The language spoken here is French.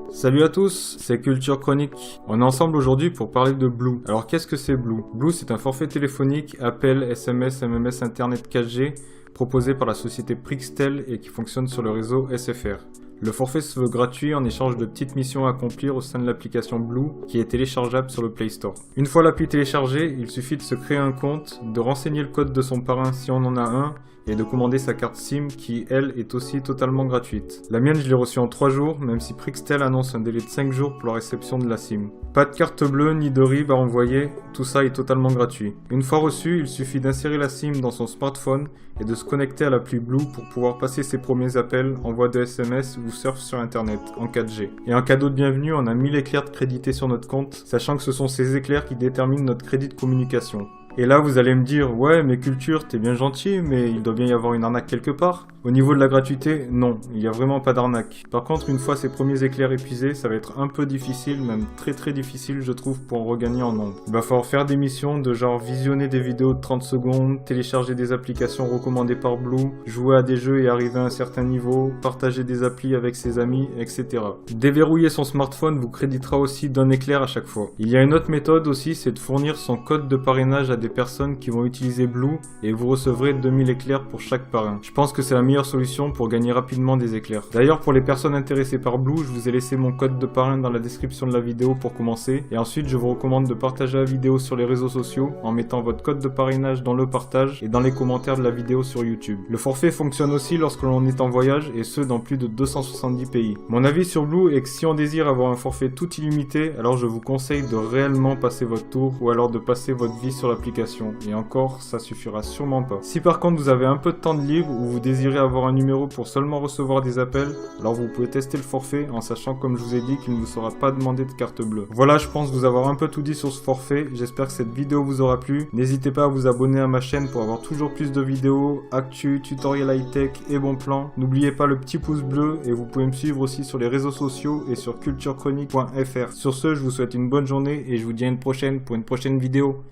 Salut à tous, c'est Culture Chronique. On est ensemble aujourd'hui pour parler de Blue. Alors qu'est-ce que c'est Blue? Blue, c'est un forfait téléphonique, appel, SMS, MMS, Internet 4G proposé par la société Prixtel et qui fonctionne sur le réseau SFR. Le forfait se veut gratuit en échange de petites missions à accomplir au sein de l'application Blue qui est téléchargeable sur le Play Store. Une fois l'appli téléchargée, il suffit de se créer un compte, de renseigner le code de son parrain si on en a un et de commander sa carte SIM qui, elle, est aussi totalement gratuite. La mienne, je l'ai reçue en 3 jours, même si Prixtel annonce un délai de 5 jours pour la réception de la SIM. Pas de carte bleue ni de RIB à envoyer, tout ça est totalement gratuit. Une fois reçu, il suffit d'insérer la SIM dans son smartphone et de se connecter à l'appli Blue pour pouvoir passer ses premiers appels, envoi de SMS ou surf sur internet en 4G. Et en cadeau de bienvenue, on a 1000 éclairs de crédités sur notre compte, sachant que ce sont ces éclairs qui déterminent notre crédit de communication. Et là, vous allez me dire, ouais, mais Culture, t'es bien gentil, mais il doit bien y avoir une arnaque quelque part. Au niveau de la gratuité, non, il n'y a vraiment pas d'arnaque. Par contre, une fois ces premiers éclairs épuisés, ça va être un peu difficile, même très difficile, je trouve, pour en regagner en nombre. Il va falloir faire des missions de genre visionner des vidéos de 30 secondes, télécharger des applications recommandées par Blue, jouer à des jeux et arriver à un certain niveau, partager des applis avec ses amis, etc. Déverrouiller son smartphone vous créditera aussi d'un éclair à chaque fois. Il y a une autre méthode aussi, c'est de fournir son code de parrainage à des personnes qui vont utiliser Blue et vous recevrez 2000 éclairs pour chaque parrain. Je pense que c'est la meilleure solution pour gagner rapidement des éclairs. D'ailleurs, pour les personnes intéressées par Blue, je vous ai laissé mon code de parrain dans la description de la vidéo pour commencer. Et ensuite, je vous recommande de partager la vidéo sur les réseaux sociaux en mettant votre code de parrainage dans le partage et dans les commentaires de la vidéo sur YouTube. Le forfait fonctionne aussi lorsque l'on est en voyage et ce dans plus de 270 pays. Mon avis sur Blue est que si on désire avoir un forfait tout illimité, alors je vous conseille de réellement passer votre tour ou alors de passer votre vie sur l'application. Et encore, ça suffira sûrement pas. Si par contre vous avez un peu de temps de libre ou vous désirez avoir un numéro pour seulement recevoir des appels, alors vous pouvez tester le forfait en sachant, comme je vous ai dit, qu'il ne vous sera pas demandé de carte bleue. Voilà, je pense vous avoir un peu tout dit sur ce forfait. J'espère que cette vidéo vous aura plu. N'hésitez pas à vous abonner à ma chaîne pour avoir toujours plus de vidéos, actu, tutoriels high-tech et bons plans. N'oubliez pas le petit pouce bleu et vous pouvez me suivre aussi sur les réseaux sociaux et sur culturechronique.fr. Sur ce, je vous souhaite une bonne journée et je vous dis à une prochaine pour une prochaine vidéo.